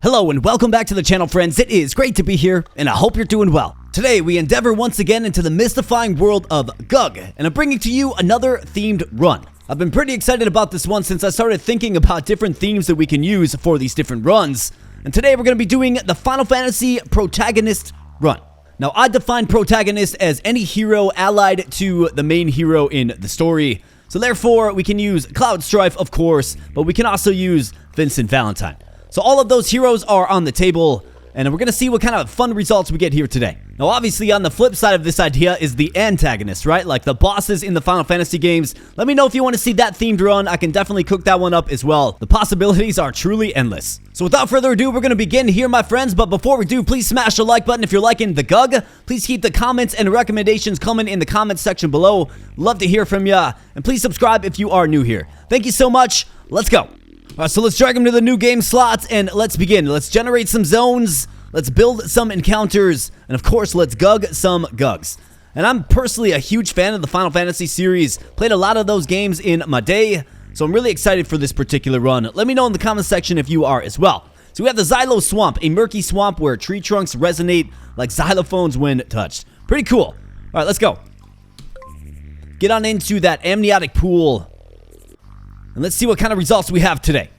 Hello and welcome back to the channel, friends. It is great to be here, and I hope you're doing well. Today, we endeavor once again into the mystifying world of GUG, and I'm bringing to you another themed run. I've been pretty excited about this one since I started thinking about different themes that we can use for these different runs, and today we're going to be doing the Final Fantasy protagonist run. Now, I define protagonist as any hero allied to the main hero in the story, so therefore we can use Cloud Strife, of course, but we can also use Vincent Valentine. So all of those heroes are on the table, and we're going to see what kind of fun results we get here today. Now, obviously, on the flip side of this idea is the antagonist, right? Like the bosses in the Final Fantasy games. Let me know if you want to see that themed run. I can definitely cook that one up as well. The possibilities are truly endless. So without further ado, we're going to begin here, my friends. But before we do, please smash the like button if you're liking the GUG. Please keep the comments and recommendations coming in the comments section below. Love to hear from ya. And please subscribe if you are new here. Thank you so much. Let's go. Alright, so let's drag them to the new game slots and let's begin. Let's generate some zones, let's build some encounters, and of course, let's GUG some GUGs. And I'm personally a huge fan of the Final Fantasy series, played a lot of those games in my day, so I'm really excited for this particular run. Let me know in the comment section if you are as well. So we have the Xylo Swamp, a murky swamp where tree trunks resonate like xylophones when touched. Pretty cool. Alright, let's go. Get on into that amniotic pool. And let's see what kind of results we have today.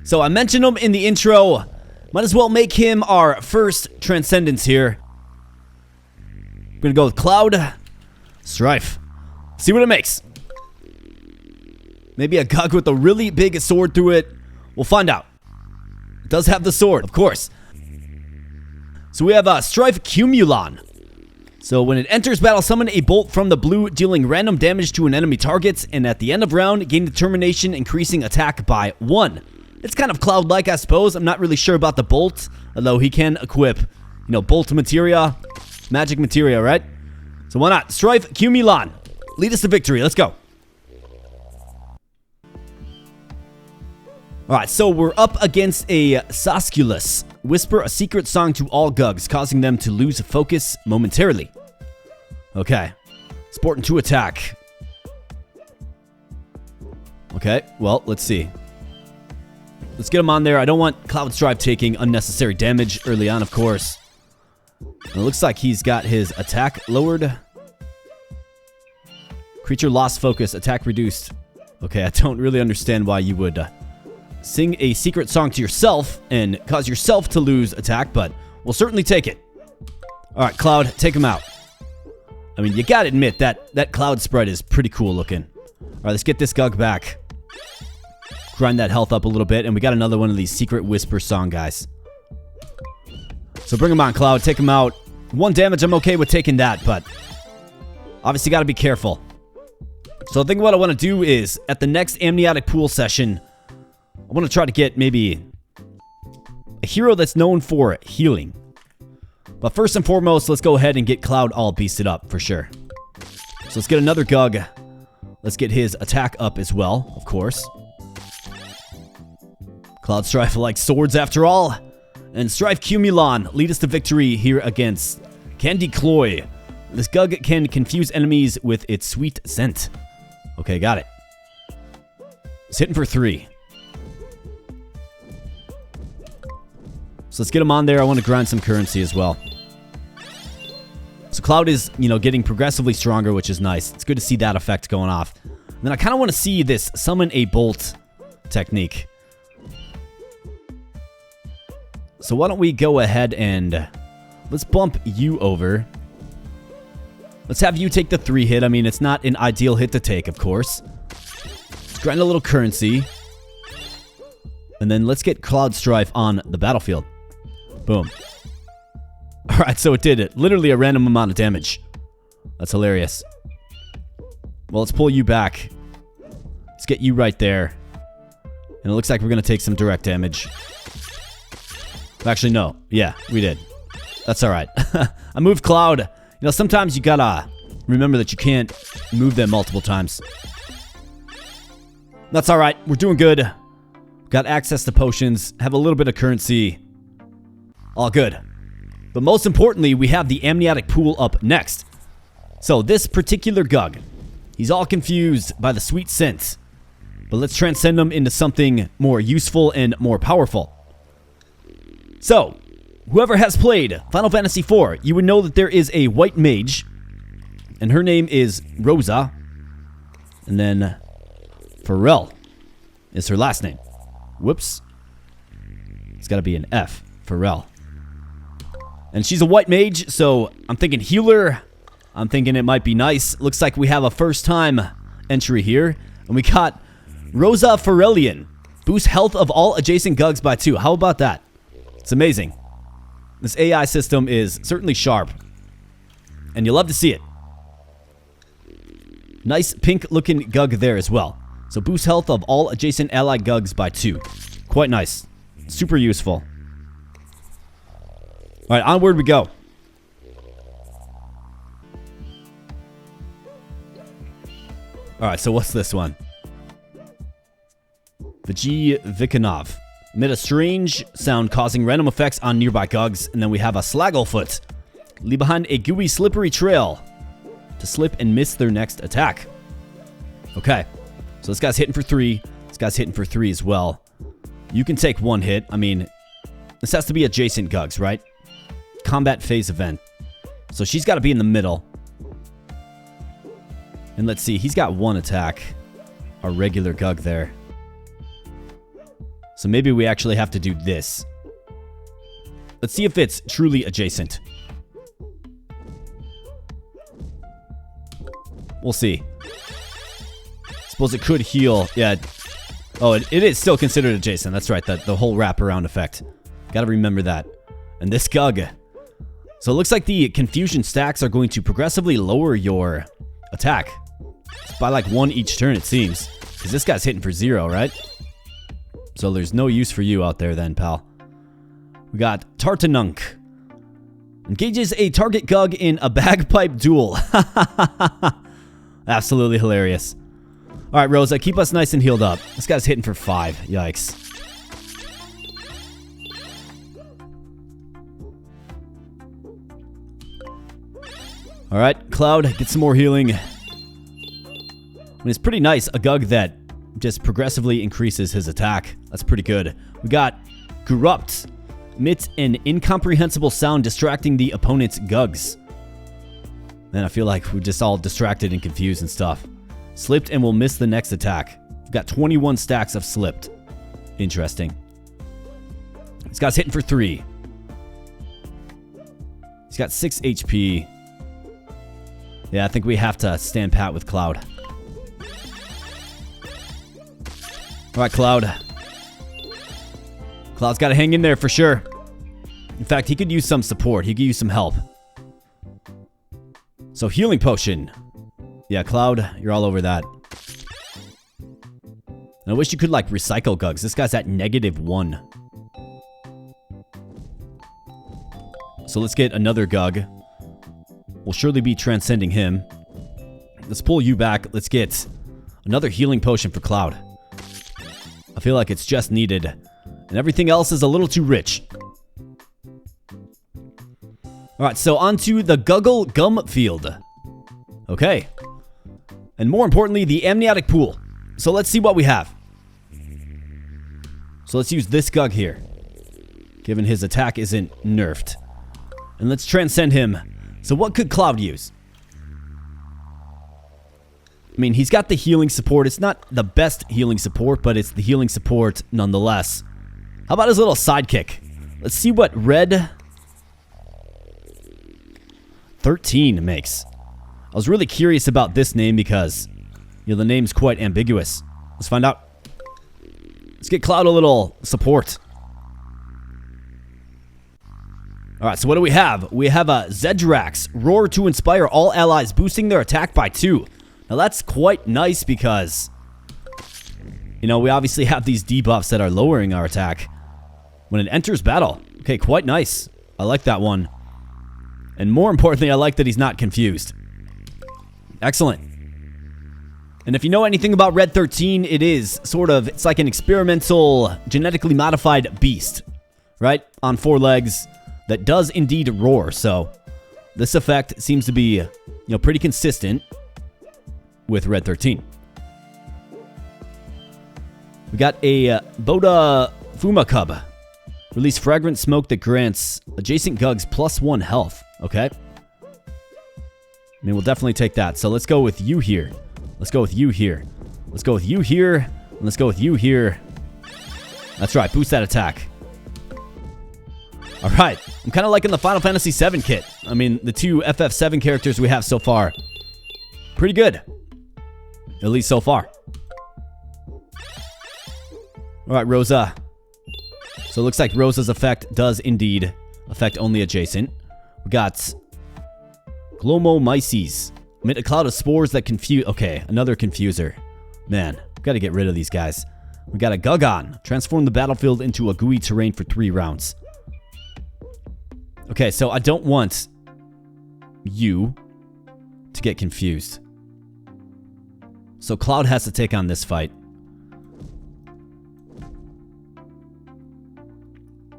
So I mentioned him in the intro. Might as well make him our first transcendence here. We're gonna go with Cloud Strife. See what it makes. Maybe a GUG with a really big sword through it. We'll find out. It does have the sword, of course. So we have Strife Cumulon. So when it enters battle, summon a bolt from the blue, dealing random damage to an enemy target, and at the end of round, gain determination, increasing attack by 1. It's kind of Cloud-like, I suppose. I'm not really sure about the bolt, although he can equip, bolt materia, magic materia, right? So why not? Strife Cumulon. Lead us to victory. Let's go. Alright, so we're up against a Sasculus. Whisper a secret song to all GUGs, causing them to lose focus momentarily. Okay. Sport into attack. Okay, well, let's see. Let's get him on there. I don't want Cloud Strife taking unnecessary damage early on, of course. And it looks like he's got his attack lowered. Creature lost focus, attack reduced. Okay, I don't really understand why you would sing a secret song to yourself and cause yourself to lose attack, but we'll certainly take it. Alright, Cloud, take him out. I mean, you gotta admit, that Cloud sprite is pretty cool looking. Alright, let's get this GUG back. Grind that health up a little bit, and we got another one of these secret whisper song guys. So bring him on, Cloud, take him out. 1 damage, I'm okay with taking that, but obviously gotta be careful. So I think what I want to do is, at the next amniotic pool session, I want to try to get maybe a hero that's known for healing. But first and foremost, let's go ahead and get Cloud all beasted up for sure. So let's get another GUG. Let's get his attack up as well, of course. Cloud Strife likes swords after all. And Strife Cumulon, lead us to victory here against Candy Cloy. This GUG can confuse enemies with its sweet scent. Okay, got it. It's hitting for 3. So let's get him on there. I want to grind some currency as well. So Cloud is, getting progressively stronger, which is nice. It's good to see that effect going off. And then I kind of want to see this summon a bolt technique. So why don't we go ahead and let's bump you over. Let's have you take the 3 hit. I mean, it's not an ideal hit to take, of course. Let's grind a little currency. And then let's get Cloud Strife on the battlefield. Boom. Alright, so it did it. Literally a random amount of damage. That's hilarious. Well, let's pull you back. Let's get you right there. And it looks like we're going to take some direct damage. Actually, no. Yeah, we did. That's alright. I moved Cloud. Sometimes you gotta remember that you can't move them multiple times. That's alright. We're doing good. Got access to potions. Have a little bit of currency. All good. But most importantly, we have the amniotic pool up next. So this particular GUG, he's all confused by the sweet scent. But let's transcend him into something more useful and more powerful. So, whoever has played Final Fantasy IV, you would know that there is a white mage, and her name is Rosa, and then Pharrell is her last name. Whoops. It's got to be an F. Pharrell. And she's a white mage, so I'm thinking healer. I'm thinking it might be nice. Looks like we have a first-time entry here. And we got Rosa Pharrellian. Boost health of all adjacent GUGs by 2. How about that? It's amazing. This AI system is certainly sharp. And you'll love to see it. Nice pink-looking GUG there as well. So boost health of all adjacent allied GUGs by 2. Quite nice. Super useful. Alright, onward we go. Alright, so what's this one? The G.U.G. Emit a strange sound causing random effects on nearby GUGs. And then we have a Slagglefoot. Leave behind a gooey slippery trail to slip and miss their next attack. Okay. So this guy's hitting for 3. This guy's hitting for 3 as well. You can take 1 hit. I mean, this has to be adjacent GUGs, right? Combat phase event. So she's got to be in the middle. And let's see. He's got 1 attack. Our regular GUG there. So maybe we actually have to do this. Let's see if it's truly adjacent. We'll see. Suppose it could heal. Yeah. Oh, it is still considered adjacent. That's right. The whole wraparound effect. Gotta remember that. And this GUG. So it looks like the confusion stacks are going to progressively lower your attack. It's by like 1 each turn, it seems. Because this guy's hitting for 0, right? So there's no use for you out there then, pal. We got Tartanunk. Engages a target GUG in a bagpipe duel. Absolutely hilarious. Alright, Rosa, keep us nice and healed up. This guy's hitting for 5. Yikes. Alright, Cloud, get some more healing. I mean, it's pretty nice, a GUG that just progressively increases his attack. That's pretty good. We got Gurupt. Emits an incomprehensible sound distracting the opponent's GUGs. Man, I feel like we're just all distracted and confused and stuff. Slipped and will miss the next attack. We've got 21 stacks of slipped. Interesting. This guy's hitting for 3. He's got 6 HP. Yeah, I think we have to stand pat with Cloud. Alright, Cloud. Cloud's got to hang in there for sure. In fact, he could use some support. He could use some help. So, healing potion. Yeah, Cloud, you're all over that. And I wish you could, like, recycle GUGs. This guy's at -1. So, let's get another GUG. We'll surely be transcending him. Let's pull you back. Let's get another healing potion for Cloud. I feel like it's just needed. And everything else is a little too rich. Alright, so on to the Guggle Gum Field. Okay. And more importantly, the amniotic pool. So let's see what we have. So let's use this GUG here. Given his attack isn't nerfed. And let's transcend him. So what could Cloud use? I mean, he's got the healing support. It's not the best healing support, but it's the healing support nonetheless. How about his little sidekick? Let's see what Red 13 makes. I was really curious about this name because, you know, the name's quite ambiguous. Let's find out. Let's get Cloud a little support. Alright, so what do we have? We have a Zedrax. Roar to inspire all allies, boosting their attack by 2. Now that's quite nice because, you know, we obviously have these debuffs that are lowering our attack when it enters battle. Okay, quite nice. I like that one. And more importantly, I like that he's not confused. Excellent. And if you know anything about Red 13, it is sort of, it's like an experimental, genetically modified beast, right? On 4 legs that does indeed roar. So this effect seems to be, you know, pretty consistent with Red 13. We got a Boda Fuma Cub. Release fragrant smoke that grants adjacent GUGs +1 health. Okay. I mean, we'll definitely take that. So let's go with you here. Let's go with you here. Let's go with you here. And let's go with you here. That's right. Boost that attack. All right. I'm kind of liking the Final Fantasy VII kit. I mean, the 2 FF7 characters we have so far. Pretty good. At least so far. All right, Rosa. So it looks like Rosa's effect does indeed affect only adjacent. We got Glomomyces. Emit a cloud of spores that confuse... Okay, another confuser. Man, got to get rid of these guys. We got a GUG. Transform the battlefield into a gooey terrain for 3 rounds. Okay, so I don't want you to get confused. So Cloud has to take on this fight.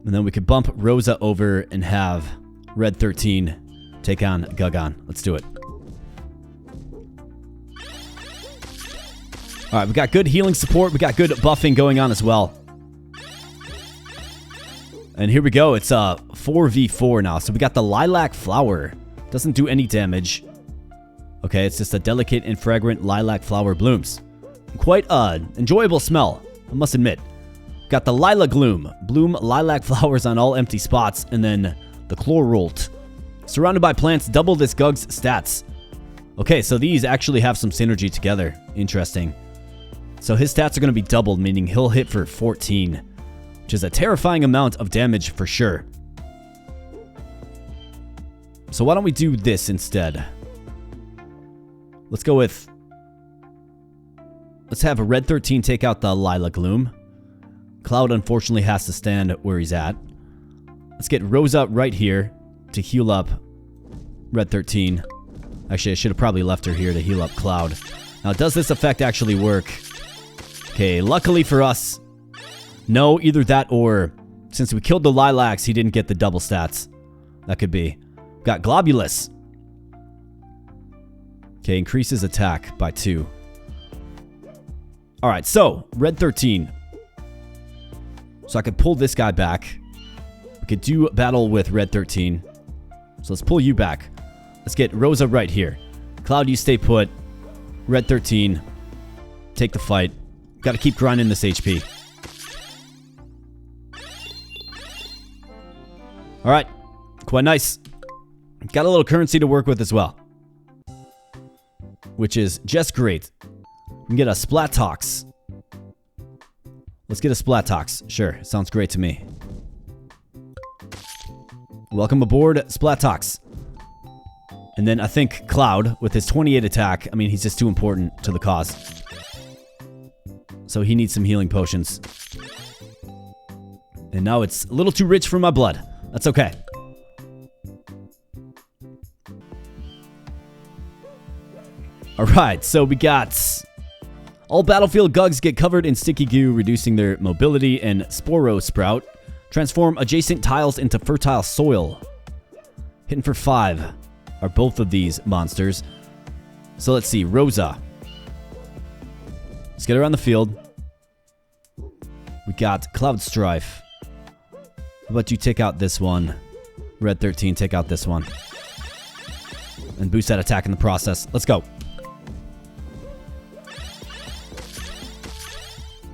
And then we could bump Rosa over and have Red 13 take on GUG. Let's do it. Alright, we got good healing support. We got good buffing going on as well. And here we go. It's 4v4 now. So we got the Lilac Flower. Doesn't do any damage. Okay, it's just a delicate and fragrant lilac flower blooms. Quite an enjoyable smell, I must admit. Got the Lila Gloom. Bloom lilac flowers on all empty spots. And then the Chlorolt. Surrounded by plants, double this GUG's stats. Okay, so these actually have some synergy together. Interesting. So his stats are going to be doubled, meaning he'll hit for 14. Which is a terrifying amount of damage for sure. So why don't we do this instead? Let's go with... Let's have a Red 13 take out the Lila Gloom. Cloud unfortunately has to stand where he's at. Let's get Rosa right here to heal up Red 13. Actually, I should have probably left her here to heal up Cloud. Now, does this effect actually work? Okay, luckily for us, no, either that or since we killed the Lilacs, he didn't get the double stats. That could be. Got Globulus. Okay, increases attack by 2. Alright, so, Red 13. So I could pull this guy back. We could do battle with Red 13. So let's pull you back. Let's get Rosa right here. Cloud, you stay put. Red 13. Take the fight. Got to keep grinding this HP. Alright. Quite nice. Got a little currency to work with as well. Which is just great. We can get a Splatox. Let's get a Splatox. Sure, sounds great to me. Welcome aboard, Splatox. And then I think Cloud, with his 28 attack, I mean, he's just too important to the cause. So he needs some healing potions. And now it's a little too rich for my blood. That's okay. Alright, so we got... All battlefield GUGs get covered in sticky goo, reducing their mobility, and Sporo Sprout. Transform adjacent tiles into fertile soil. Hitting for 5 are both of these monsters. So let's see, Rosa. Let's get her on the field. We got Cloud Strife. How about you take out this one? Red 13, take out this one. And boost that attack in the process. Let's go.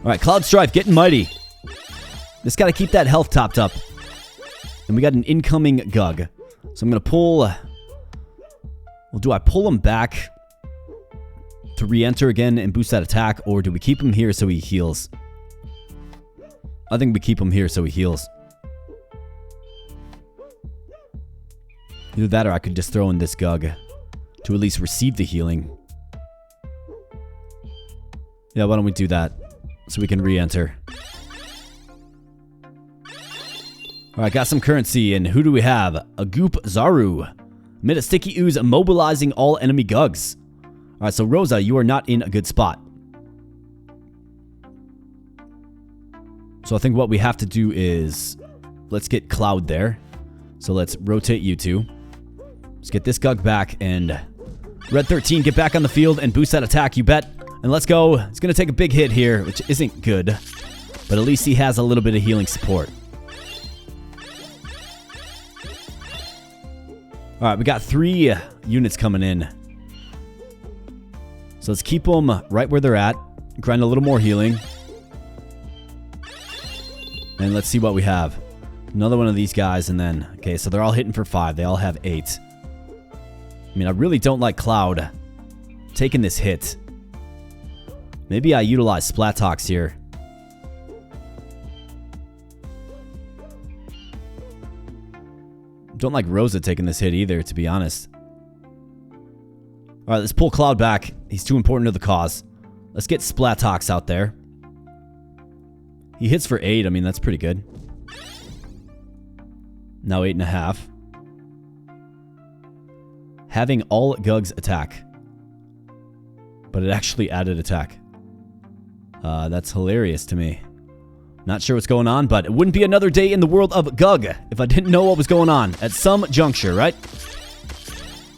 Alright, Cloud Strife getting mighty. Just gotta keep that health topped up. And we got an incoming GUG. So I'm gonna pull... Well, do I pull him back to re-enter again and boost that attack? Or do we keep him here so he heals? I think we keep him here so he heals. Either that or I could just throw in this GUG to at least receive the healing. Yeah, why don't we do that? So we can re-enter. Alright, got some currency, and who do we have? A Goop Zaru. Emit a sticky ooze, immobilizing all enemy GUGs. Alright, so Rosa, you are not in a good spot. So I think what we have to do is... Let's get Cloud there. So let's rotate you two. Let's get this GUG back, and... Red 13, get back on the field and boost that attack, you bet. And let's go. He's going to take a big hit here, which isn't good. But at least he has a little bit of healing support. Alright, we got 3 units coming in. So let's keep them right where they're at. Grind a little more healing. And let's see what we have. Another one of these guys, and then... Okay, so they're all hitting for 5. They all have 8. I mean, I really don't like Cloud taking this hit. Maybe I utilize Splatox here. Don't like Rosa taking this hit either, to be honest. Alright, let's pull Cloud back. He's too important to the cause. Let's get Splatox out there. He hits for 8. I mean, that's pretty good. Now 8.5. Having all GUGs attack. But it actually added attack. That's hilarious to me. Not sure what's going on, but it wouldn't be another day in the world of GUG if I didn't know what was going on at some juncture, right?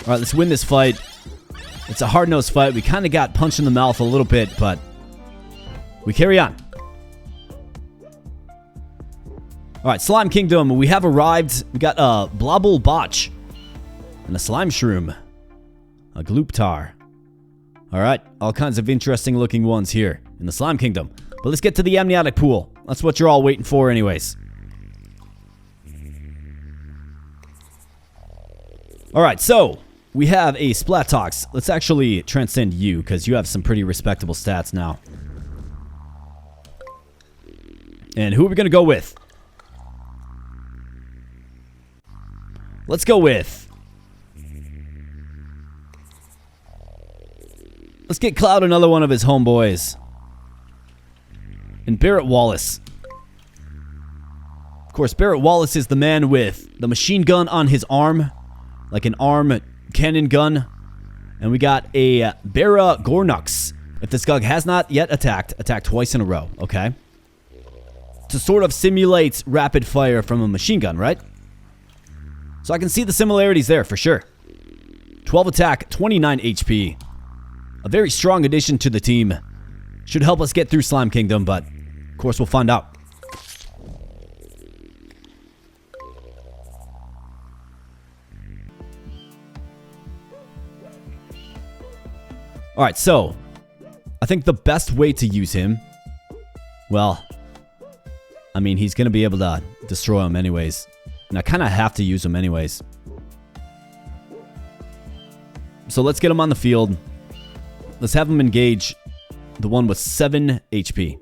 Alright, let's win this fight. It's a hard-nosed fight. We kind of got punched in the mouth a little bit, but we carry on. Alright, Slime Kingdom. We have arrived. We got a Blobble Botch and a Slime Shroom. A Glooptar. Alright, all kinds of interesting looking ones here in the Slime Kingdom. But let's get to the Amniotic Pool. That's what you're all waiting for anyways. Alright, so we have a Splatox. Let's actually transcend you, because you have some pretty respectable stats now. And who are we going to go with? Let's go with... Let's get Cloud another one of his homeboys. And Barrett Wallace. Of course, Barrett Wallace is the man with the machine gun on his arm. Like an arm cannon gun. And we got a Barra Gornux. If this GUG has not yet attacked twice in a row, okay? To sort of simulate rapid fire from a machine gun, right? So I can see the similarities there for sure. 12 attack, 29 HP. A very strong addition to the team. Should help us get through Slime Kingdom, but of course we'll find out. Alright, so I think the best way to use him, well, I mean, he's going to be able to destroy him anyways. And I kind of have to use him anyways. So let's get him on the field. Let's have him engage the one with 7 HP.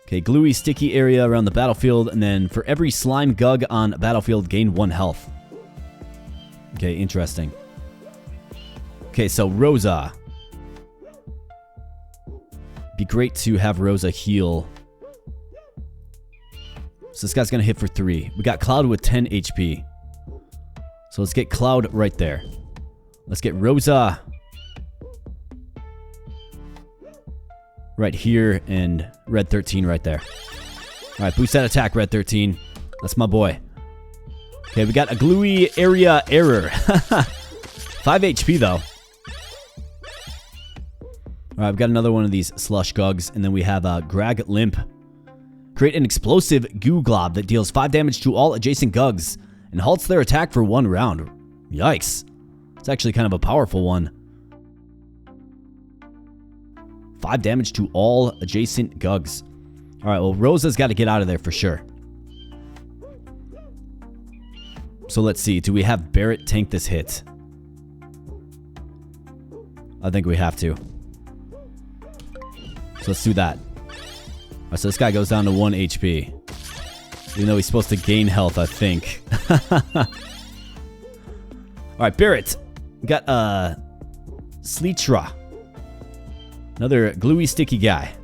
Okay, gluey, sticky area around the battlefield. And then for every slime GUG on battlefield, gain 1 health. Okay, interesting. Okay, so Rosa. Be great to have Rosa heal. So this guy's going to hit for 3. We got Cloud with 10 HP. So let's get Cloud right there. Let's get Rosa right here and Red 13 right there. Alright, boost that attack, Red 13. That's my boy. Okay, we got a gluey area error. 5 HP though. Alright, we've got another one of these slush GUGs, and then we have a Grag Limp. Create an explosive goo glob that deals 5 damage to all adjacent GUGs and halts their attack for 1 round. Yikes. It's actually kind of a powerful one. 5 damage to all adjacent GUGs. Alright, well, Rosa's got to get out of there for sure. So let's see. Do we have Barrett tank this hit? I think we have to. So let's do that. Alright, so this guy goes down to 1 HP. Even though he's supposed to gain health, I think. Alright, Barrett. We got Sleetra. Another gluey, sticky guy.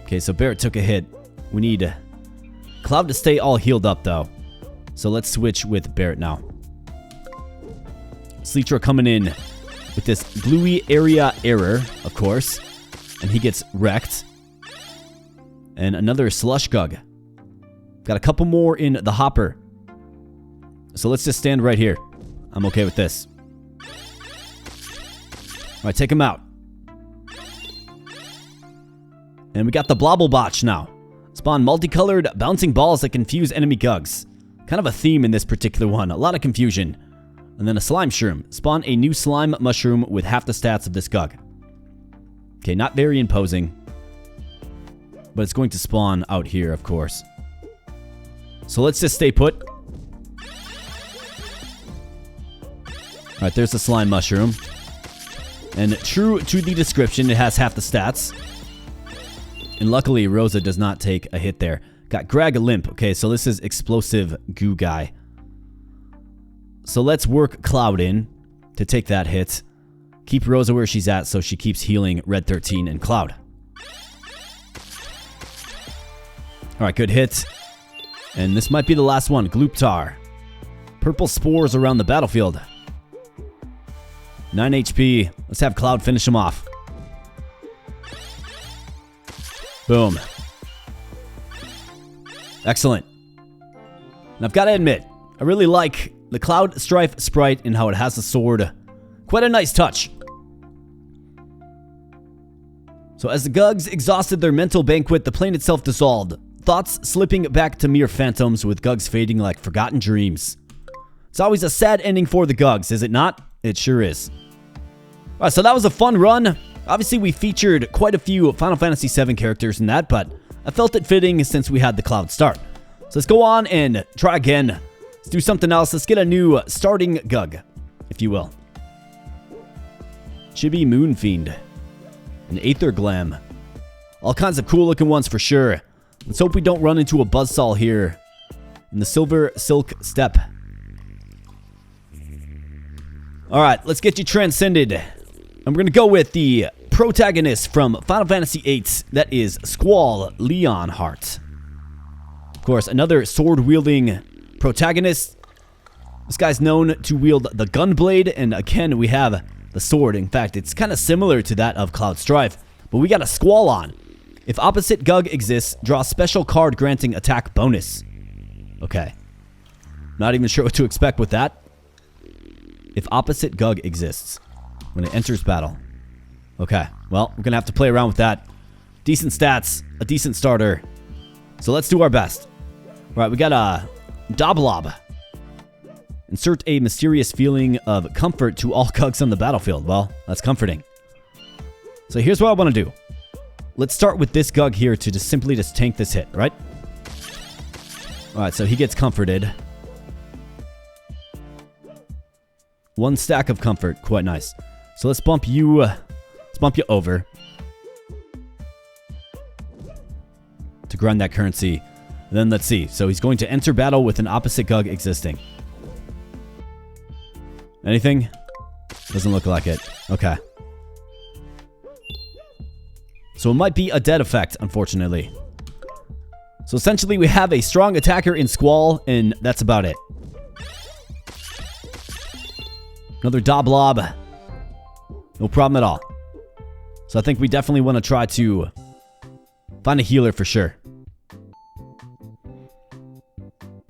Okay, so Barrett took a hit. We need Cloud to stay all healed up, though. So let's switch with Barrett now. Sleetra coming in with this gluey area error, of course. And he gets wrecked. And another slush GUG. Got a couple more in the hopper. So let's just stand right here. I'm okay with this. Alright, take him out. And we got the Blobblebotch now. Spawn multicolored bouncing balls that confuse enemy GUGs. Kind of a theme in this particular one. A lot of confusion. And then a slime shroom. Spawn a new slime mushroom with half the stats of this GUG. Okay, not very imposing. But it's going to spawn out here, of course. So let's just stay put. Alright, there's the slime mushroom. And true to the description, it has half the stats. And luckily, Rosa does not take a hit there. Got Greg Limp. Okay, so this is explosive goo guy. So let's work Cloud in to take that hit. Keep Rosa where she's at so she keeps healing Red 13 and Cloud. Alright, good hit. And this might be the last one. Glooptar. Purple spores around the battlefield. 9 HP. Let's have Cloud finish him off. Boom. Excellent. And I've got to admit, I really like the Cloud Strife sprite and how it has the sword. Quite a nice touch. So as the GUGs exhausted their mental banquet, the plane itself dissolved. Thoughts slipping back to mere phantoms with GUGs fading like forgotten dreams. It's always a sad ending for the GUGs, is it not? It sure is. Alright, so that was a fun run. Obviously, we featured quite a few Final Fantasy VII characters in that, but I felt it fitting since we had the Cloud start. So let's go on and try again. Let's do something else. Let's get a new starting GUG, if you will. Chibi Moonfiend. An Aether Glam. All kinds of cool looking ones for sure. Let's hope we don't run into a Buzzsaw here in the Silver Silk Steppe. Alright, let's get you transcended. I'm going to go with the protagonist from Final Fantasy VIII. That is Squall Leonhart. Of course, another sword-wielding protagonist. This guy's known to wield the Gunblade, and again, we have the sword. In fact, it's kind of similar to that of Cloud Strife, but we got a Squall on. If opposite GUG exists, draw a special card granting attack bonus. Okay. Not even sure what to expect with that. If opposite GUG exists when it enters battle. Okay, well, we're going to have to play around with that. Decent stats, a decent starter. So let's do our best. All right, we got a Doblob. Insert a mysterious feeling of comfort to all GUGs on the battlefield. Well, that's comforting. So here's what I want to do. Let's start with this GUG here to just simply tank this hit, right? Alright, so he gets comforted. 1 stack of comfort, quite nice. So let's bump you over. To grind that currency. And then let's see. So he's going to enter battle with an opposite GUG existing. Anything? Doesn't look like it. Okay. So it might be a dead effect, unfortunately. So essentially, we have a strong attacker in Squall, and that's about it. Another Doblob. No problem at all. So I think we definitely want to try to find a healer for sure.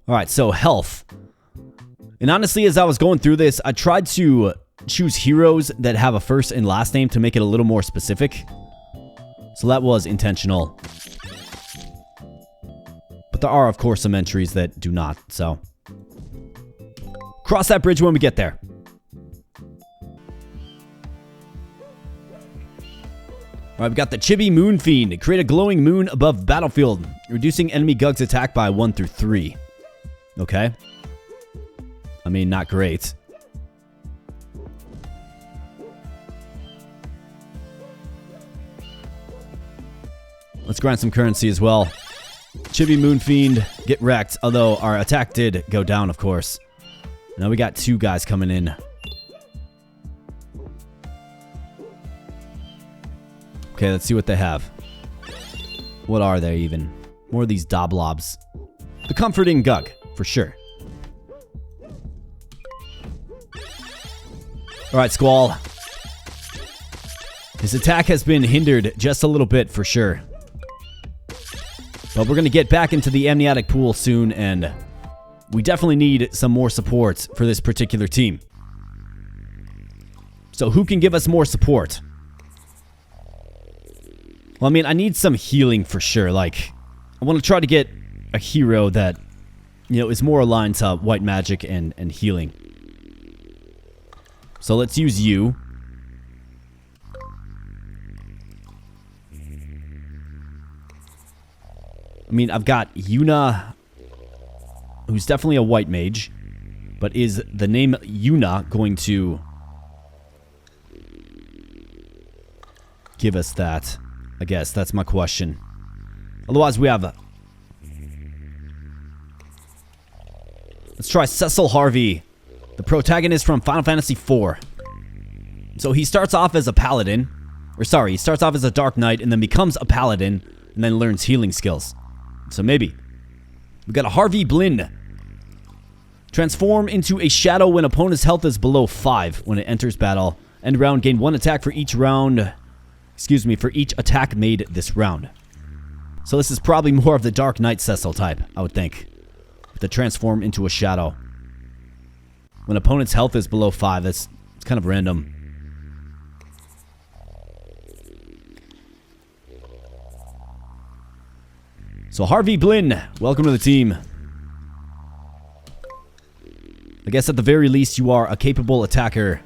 Alright, so health. And honestly, as I was going through this, I tried to choose heroes that have a first and last name to make it a little more specific. So that was intentional. But there are, of course, some entries that do not, so. Cross that bridge when we get there. Alright, we got the Chibi Moonfiend. Create a glowing moon above battlefield, reducing enemy GUG's attack by 1 through 3. Okay. I mean, not great. Let's grind some currency as well. Chibi Moonfiend, get wrecked. Although our attack did go down, of course. Now we got 2 guys coming in. Okay, let's see what they have. What are they even? More of these Doblobs. The comforting GUG, for sure. Alright, Squall. His attack has been hindered just a little bit, for sure. But we're going to get back into the amniotic pool soon, and we definitely need some more support for this particular team. So who can give us more support? Well, I mean, I need some healing for sure. Like, I want to try to get a hero that, you know, is more aligned to white magic and healing. So let's use you. I mean, I've got Yuna, who's definitely a white mage. But is the name Yuna going to give us that? I guess that's my question. Otherwise, we have... Let's try Cecil Harvey, the protagonist from Final Fantasy IV. So he starts off as a paladin. Or sorry, he starts off as a dark knight and then becomes a paladin and then learns healing skills. So maybe. We got a Harvey Blinn. Transform into a shadow when opponent's health is below 5 when it enters battle. End round, gain 1 attack for each round. Excuse me, for each attack made this round. So this is probably more of the Dark Knight Cecil type, I would think. With the transform into a shadow. When opponent's health is below 5, it's kind of random. So Harvey Blinn, welcome to the team. I guess at the very least you are a capable attacker.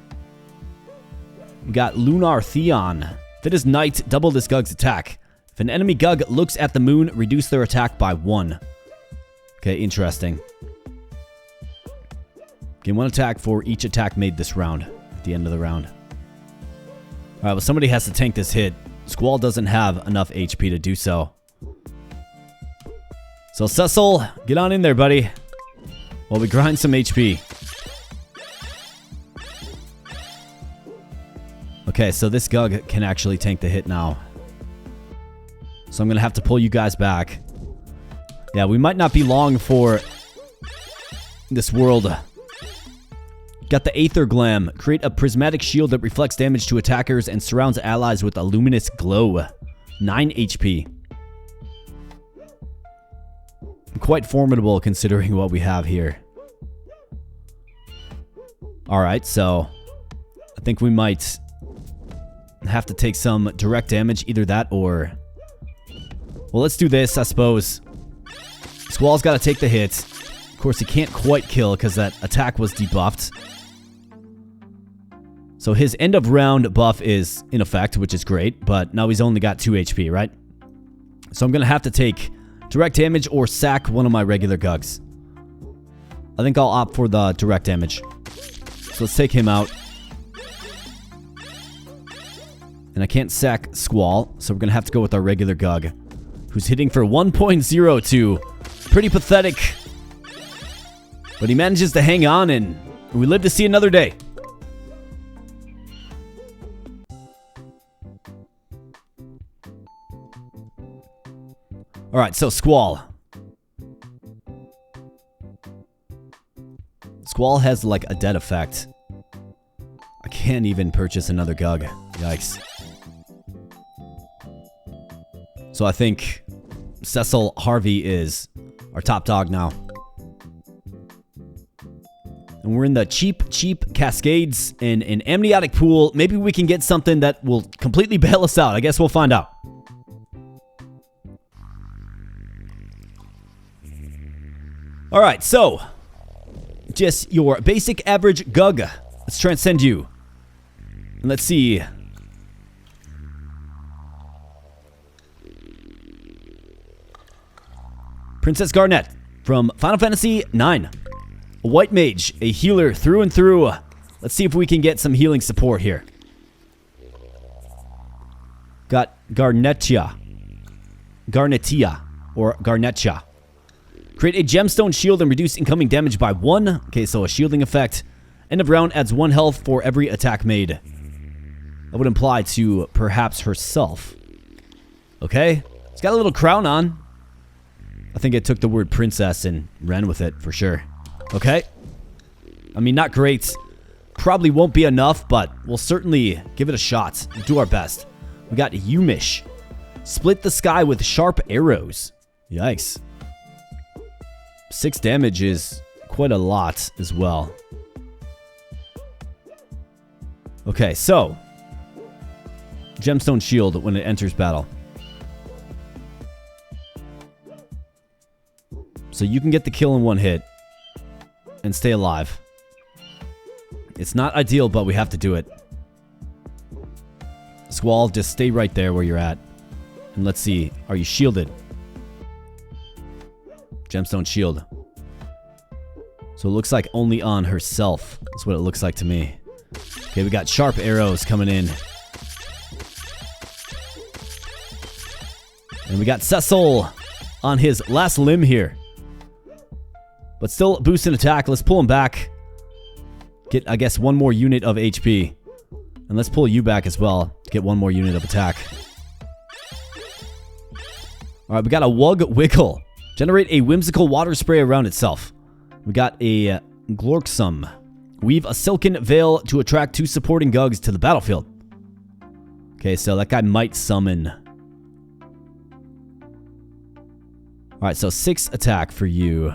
We got Lunar Theon. Fit as Knight, double this GUG's attack. If an enemy GUG looks at the moon, reduce their attack by 1. Okay, interesting. Gain 1 attack for each attack made this round. At the end of the round. Alright, well somebody has to tank this hit. Squall doesn't have enough HP to do so. So Cecil, get on in there, buddy. While we grind some HP. Okay, so this GUG can actually tank the hit now. So I'm going to have to pull you guys back. Yeah, we might not be long for this world. Got the Aether Glam. Create a prismatic shield that reflects damage to attackers and surrounds allies with a luminous glow. 9 HP. Quite formidable considering what we have here. Alright, so I think we might have to take some direct damage, either that or... Well, let's do this, I suppose. Squall's got to take the hit. Of course, he can't quite kill because that attack was debuffed. So his end of round buff is in effect, which is great, but now he's only got 2 HP, right? So I'm going to have to take direct damage or sack one of my regular GUGs. I think I'll opt for the direct damage. So let's take him out. And I can't sack Squall, so we're going to have to go with our regular GUG, who's hitting for 1.02. Pretty pathetic. But he manages to hang on, and we live to see another day. Alright, so Squall. Squall has like a dead effect. I can't even purchase another GUG. Yikes. So I think Cecil Harvey is our top dog now. And we're in the cheap Cascades and an amniotic pool. Maybe we can get something that will completely bail us out. I guess we'll find out. Alright, so just your basic average GUG. Let's transcend you. And let's see. Princess Garnet from Final Fantasy IX. A white mage, a healer through and through. Let's see if we can get some healing support here. Got Garnetia. Garnetia. Or Garnetia. Create a gemstone shield and reduce incoming damage by 1. Okay, so a shielding effect. End of round adds 1 health for every attack made. That would imply to perhaps herself. Okay. She's got a little crown on. I think it took the word princess and ran with it for sure. Okay. I mean, not great. Probably won't be enough, but we'll certainly give it a shot. We'll do our best. We got Yumish. Split the sky with sharp arrows. Yikes. 6 damage is quite a lot as well. Okay, so gemstone shield when it enters battle. So you can get the kill in one hit and stay alive. It's not ideal, but we have to do it. Squall, just stay right there where you're at. And let's see. Are you shielded? Gemstone shield. So it looks like only on herself. That's what it looks like to me. Okay, we got sharp arrows coming in. And we got Cecil on his last limb here. But still boosting attack. Let's pull him back. Get, I guess, one more unit of HP. And let's pull you back as well to get one more unit of attack. Alright, we got a Wug Wiggle. Generate a whimsical water spray around itself. We got a Glorksum. Weave a silken veil to attract 2 supporting GUGs to the battlefield. Okay, so that guy might summon. Alright, so 6 attack for you.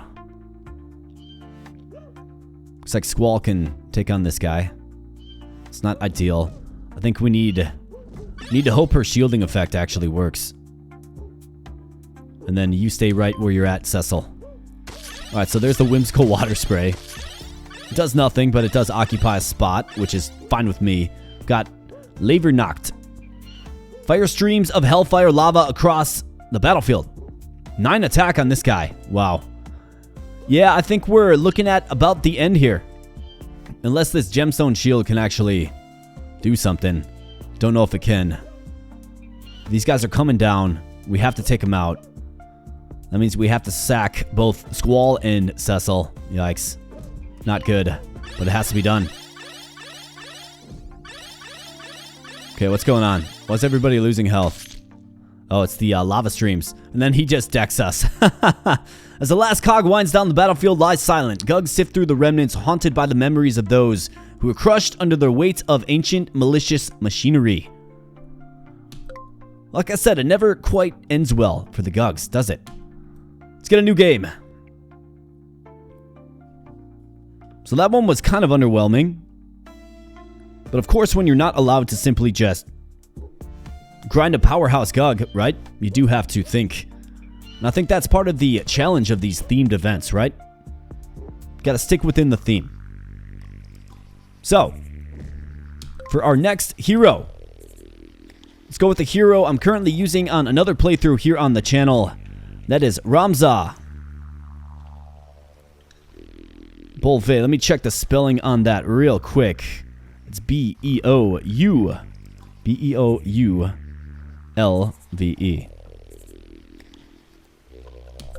Looks like Squall can take on this guy. It's not ideal. I think we need to hope her shielding effect actually works. And then you stay right where you're at, Cecil. Alright, so there's the whimsical water spray. It does nothing, but it does occupy a spot, which is fine with me. Got Lavernacht. Fire streams of hellfire lava across the battlefield. 9 attack on this guy. Wow. Yeah, I think we're looking at about the end here. Unless this gemstone shield can actually do something. Don't know if it can. These guys are coming down. We have to take them out. That means we have to sack both Squall and Cecil. Yikes. Not good, but it has to be done. Okay, what's going on? Why's everybody losing health? Oh, it's the lava streams. And then he just decks us. As the last cog winds down, the battlefield lies silent. GUGs sift through the remnants, haunted by the memories of those who were crushed under the weight of ancient, malicious machinery. Like I said, it never quite ends well for the GUGs, does it? Let's get a new game. So that one was kind of underwhelming. But of course, when you're not allowed to simply just grind a powerhouse GUG, right? You do have to think. And I think that's part of the challenge of these themed events, right? Gotta stick within the theme. So, for our next hero, let's go with the hero I'm currently using on another playthrough here on the channel. That is Ramza. Bolve. Let me check the spelling on that real quick. It's B-E-O-U. B-E-O-U-L-V-E.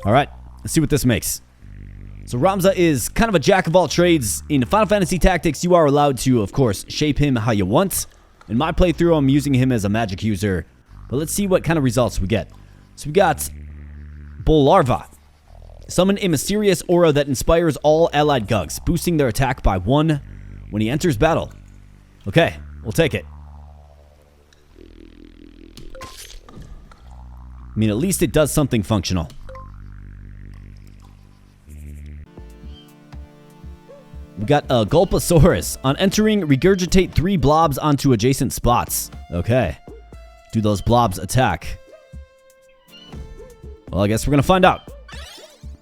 Alright, let's see what this makes. So Ramza is kind of a jack of all trades. In Final Fantasy Tactics, you are allowed to, of course, shape him how you want. In my playthrough, I'm using him as a magic user. But let's see what kind of results we get. So we got Bolarva. Summon a mysterious aura that inspires all allied GUGs, boosting their attack by 1 when he enters battle. Okay, we'll take it. I mean, at least it does something functional. We got a Gulposaurus. On entering, regurgitate 3 blobs onto adjacent spots. Okay. Do those blobs attack? Well, I guess we're gonna find out.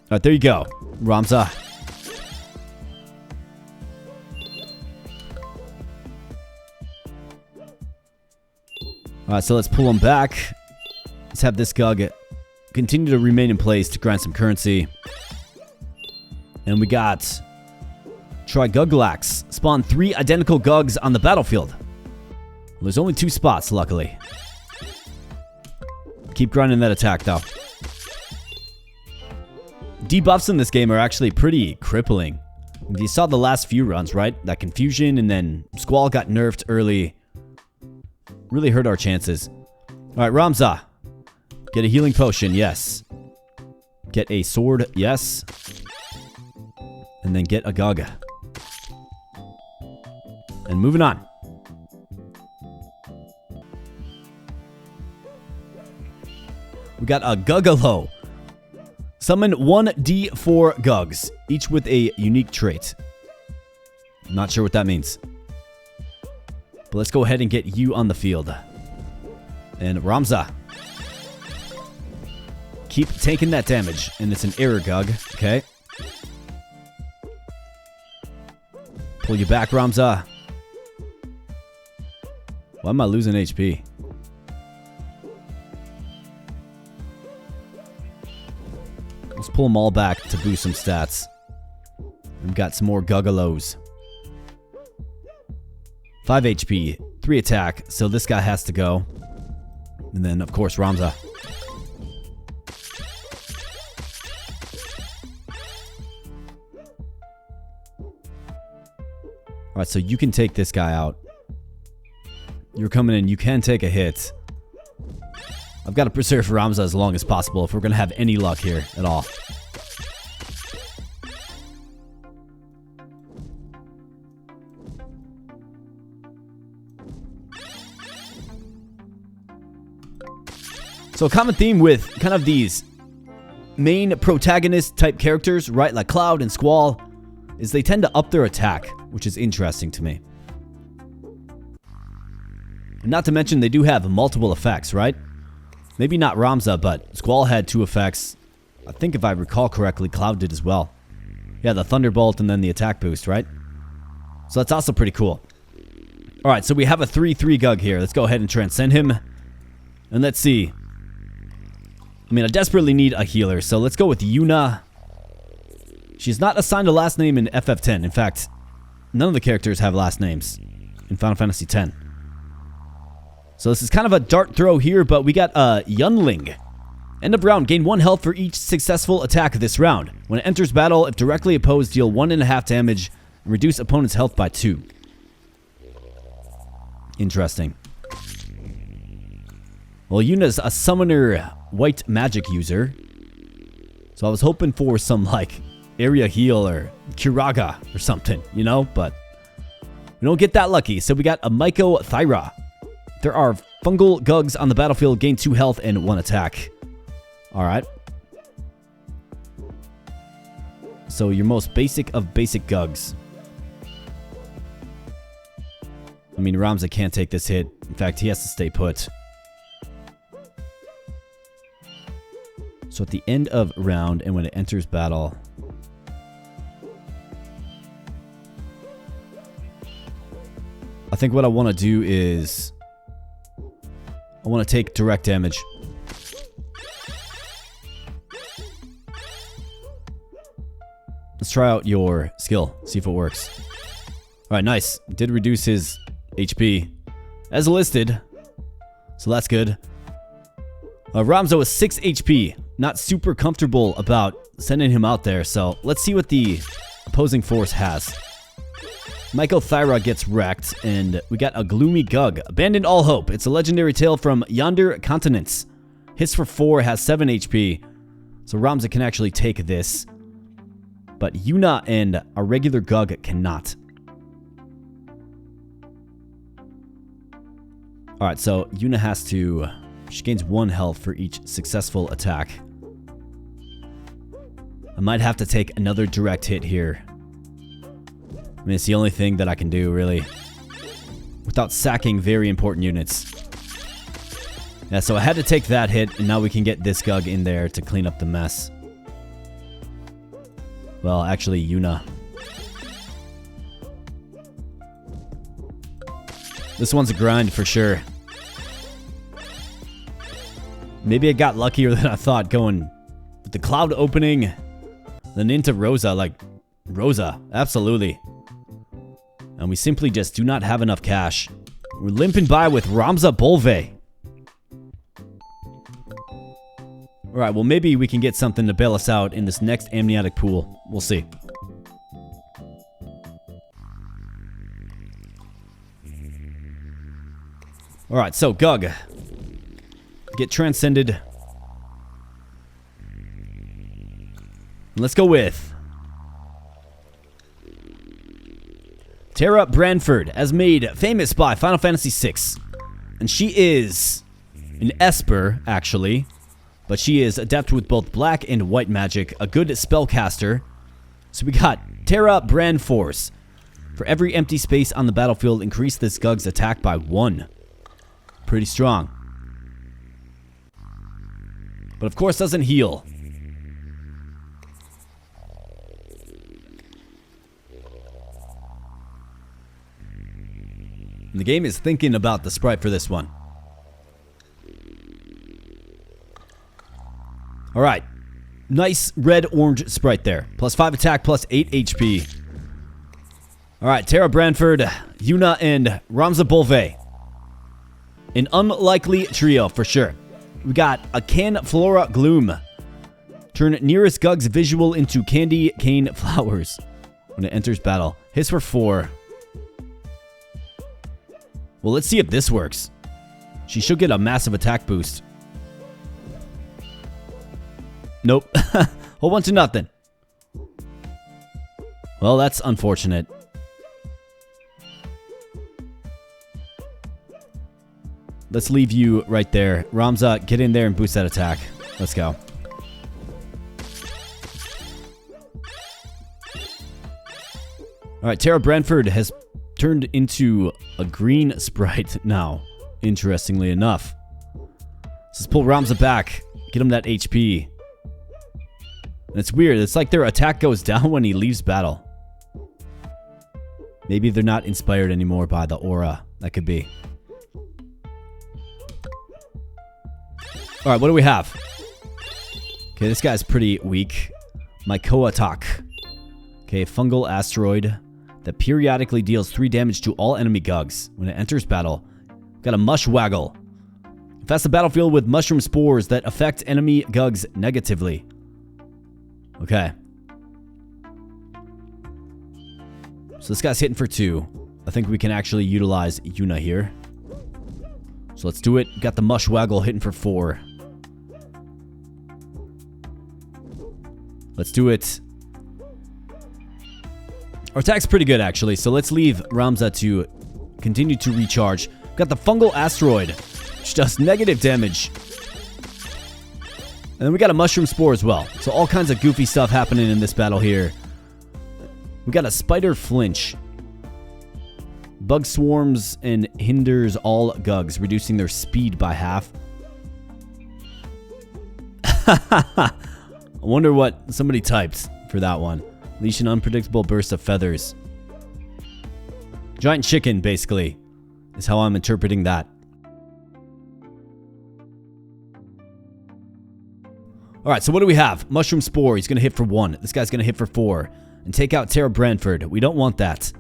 Alright, there you go. Ramza. Alright, so let's pull him back. Let's have this GUG continue to remain in place to grind some currency. And we got Triguglax. Spawn 3 identical GUGs on the battlefield. Well, there's only 2 spots, luckily. Keep grinding that attack, though. Debuffs in this game are actually pretty crippling. You saw the last few runs, right? That confusion, and then Squall got nerfed early. Really hurt our chances. Alright, Ramza. Get a healing potion, yes. Get a sword, yes. And then get a GUG. And moving on. We got a Gugalo. Summon 1d4 GUGs, each with a unique trait. I'm not sure what that means. But let's go ahead and get you on the field. And Ramza. keep taking that damage. And it's an error GUG. Okay. Pull you back, Ramza. Why am I losing HP? Let's pull them all back to boost some stats. We've got some more Gugalos. 5 HP, 3 attack, so this guy has to go. And then, of course, Ramza. Alright, so you can take this guy out. You're coming in, you can take a hit. I've got to preserve Ramza as long as possible if we're going to have any luck here at all. So a common theme with kind of these main protagonist type characters, right, like Cloud and Squall, is they tend to up their attack, which is interesting to me. And not to mention they do have multiple effects, right? Maybe not Ramza, but Squall had 2 effects. I think if I recall correctly, Cloud did as well. Yeah, the Thunderbolt and then the attack boost, right? So that's also pretty cool. Alright, so we have a 3/3 GUG here. Let's go ahead and transcend him. And let's see. I mean, I desperately need a healer, so let's go with Yuna. She's not assigned a last name in FF10. In fact, none of the characters have last names in Final Fantasy X. So this is kind of a dart throw here, but we got Yunling. End of round, gain 1 health for each successful attack this round. When it enters battle, if directly opposed, deal 1.5 damage and reduce opponent's health by 2. Interesting. Well, Yuna's a summoner white magic user. So I was hoping for some, like, area heal or Kiraga or something, you know? But we don't get that lucky. So we got a Maiko Thyra. There are fungal GUGs on the battlefield, gain 2 health and 1 attack. Alright. So your most basic of basic GUGs. I mean, Ramza can't take this hit. In fact, he has to stay put. So at the end of round and when it enters battle, I think what I want to do is I want to take direct damage. Let's try out your skill, see if it works. Alright, nice. Did reduce his HP as listed, so that's good. Ramza was 6 HP. Not super comfortable about sending him out there, so let's see what the opposing force has. Maiko Thyra gets wrecked, and we got a gloomy GUG. Abandon all hope. It's a legendary tale from yonder continents. Hits for 4, has 7 HP. So Ramza can actually take this. But Yuna and a regular GUG cannot. Alright, so Yuna has to... She gains 1 health for each successful attack. I might have to take another direct hit here. I mean, it's the only thing that I can do, really. Without sacking very important units. Yeah, so I had to take that hit, and now we can get this GUG in there to clean up the mess. Well, actually, Yuna. This one's a grind for sure. Maybe I got luckier than I thought going with the Cloud opening, then into Rosa. Like, Rosa, absolutely. And we simply just do not have enough cash. We're limping by with Ramza Bolve. Alright, well maybe we can get something to bail us out in this next amniotic pool. We'll see. Alright, so GUG. Get transcended. Let's go with Tara Branford, as made famous by Final Fantasy VI. And she is an Esper, actually. But she is adept with both black and white magic, a good spellcaster. So we got Tara Branforce. For every empty space on the battlefield, increase this GUG's attack by 1. Pretty strong. But of course doesn't heal. And the game is thinking about the sprite for this one. Alright. Nice red-orange sprite there. Plus 5 attack, plus 8 HP. Alright, Tara Branford, Yuna, and Ramza Bolve. An unlikely trio, for sure. We got a Can Flora Gloom. Turn nearest GUG's visual into candy cane flowers when it enters battle. Hits for 4. Well, let's see if this works. She should get a massive attack boost. Nope. Whole bunch of nothing. Well, that's unfortunate. Let's leave you right there. Ramza, get in there and boost that attack. Let's go. Alright, Tara Branford has turned into a green sprite now, interestingly enough. Let's pull Ramza back. Get him that HP. And it's weird. It's like their attack goes down when he leaves battle. Maybe they're not inspired anymore by the aura. That could be. Alright, what do we have? Okay, this guy's pretty weak. Mycoatak. Okay, fungal asteroid that periodically deals 3 damage to all enemy GUGs when it enters battle. Got a Mushwaggle. Infest the battlefield with mushroom spores that affect enemy GUGs negatively. Okay. So this guy's hitting for 2. I think we can actually utilize Yuna here. So let's do it. Got the Mushwaggle hitting for 4. Let's do it. Our attack's pretty good, actually. So let's leave Ramza to continue to recharge. Got the Fungal Asteroid, which does negative damage. And then we got a Mushroom Spore as well. So all kinds of goofy stuff happening in this battle here. We got a Spider Flinch. Bug swarms and hinders all GUGs, reducing their speed by half. I wonder what somebody typed for that one. Leash an unpredictable burst of feathers. Giant chicken, basically, is how I'm interpreting that. Alright, so what do we have? Mushroom Spore, he's going to hit for 1. This guy's going to hit for 4. And take out Tara Branford. We don't want that.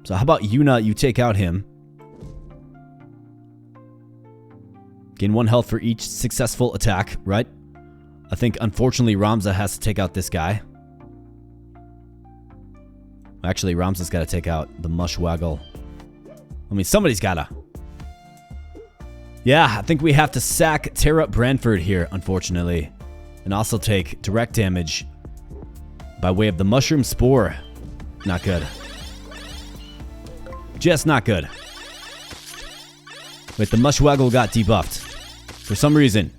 So how about Yuna, you take out him. Gain 1 health for each successful attack, right? I think, unfortunately, Ramza has to take out this guy. Actually, Ramza's got to take out the Mushwaggle. I mean, somebody's got to. Yeah, I think we have to sack Tara Branford here, unfortunately. And also take direct damage by way of the Mushroom Spore. Not good. Just not good. Wait, the Mushwaggle got debuffed. For some reason.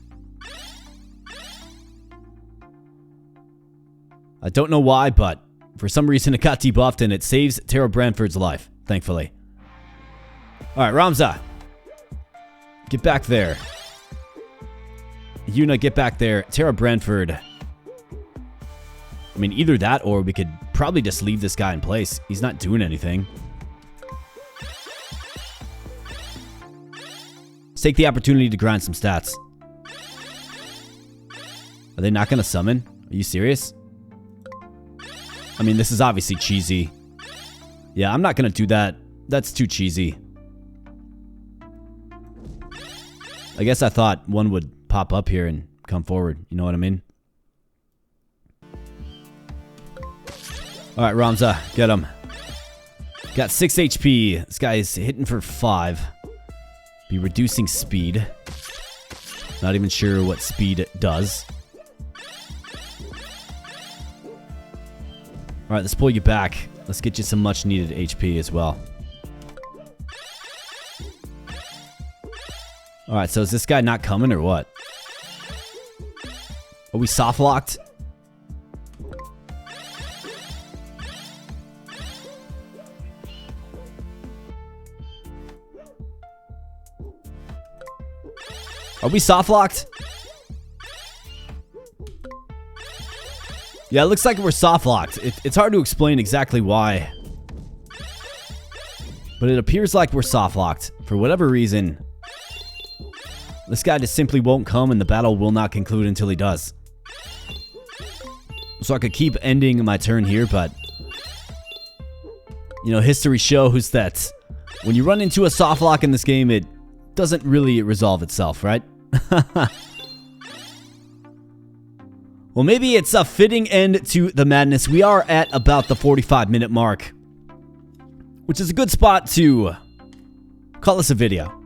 I don't know why, but for some reason it got debuffed and it saves Tara Branford's life, thankfully. Alright, Ramza. Get back there. Yuna, get back there. Tara Branford. I mean, either that or we could probably just leave this guy in place. He's not doing anything. Let's take the opportunity to grind some stats. Are they not going to summon? Are you serious? I mean, this is obviously cheesy. Yeah, I'm not going to do that. That's too cheesy. I guess I thought one would pop up here and come forward. You know what I mean? Alright, Ramza. Get him. Got 6 HP. This guy is hitting for 5. Be reducing speed. Not even sure what speed does. Alright, let's pull you back. Let's get you some much needed HP as well. Alright, so is this guy not coming or what? Are we soft locked? Are we soft locked? Yeah, it looks like we're soft locked. It's hard to explain exactly why. But it appears like we're soft locked. For whatever reason, this guy just simply won't come and the battle will not conclude until he does. So I could keep ending my turn here, but you know, history shows that when you run into a soft lock in this game, it doesn't really resolve itself, right? Well, maybe it's a fitting end to the madness. We are at about the 45-minute mark, which is a good spot to call this a video.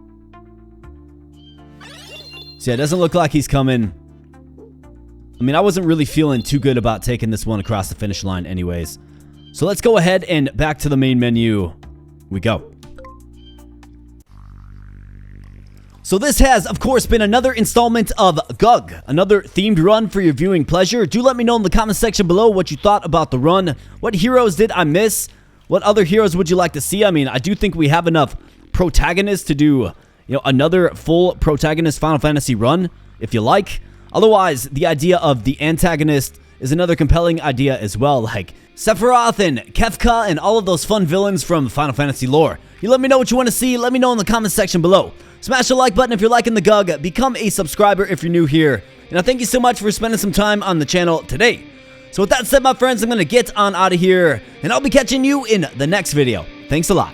So yeah, it doesn't look like he's coming. I mean, I wasn't really feeling too good about taking this one across the finish line anyways. So let's go ahead and back to the main menu we go. So this has, of course, been another installment of GUG, another themed run for your viewing pleasure. Do let me know in the comment section below what you thought about the run. What heroes did I miss? What other heroes would you like to see? I mean, I do think we have enough protagonists to do, you know, another full protagonist Final Fantasy run, if you like. Otherwise, the idea of the antagonist is another compelling idea as well, like Sephiroth and Kefka and all of those fun villains from Final Fantasy lore. You let me know what you want to see. Let me know in the comment section below. Smash the like button if you're liking the GUG. Become a subscriber if you're new here. And I thank you so much for spending some time on the channel today. So with that said, my friends, I'm going to get on out of here, and I'll be catching you in the next video. Thanks a lot.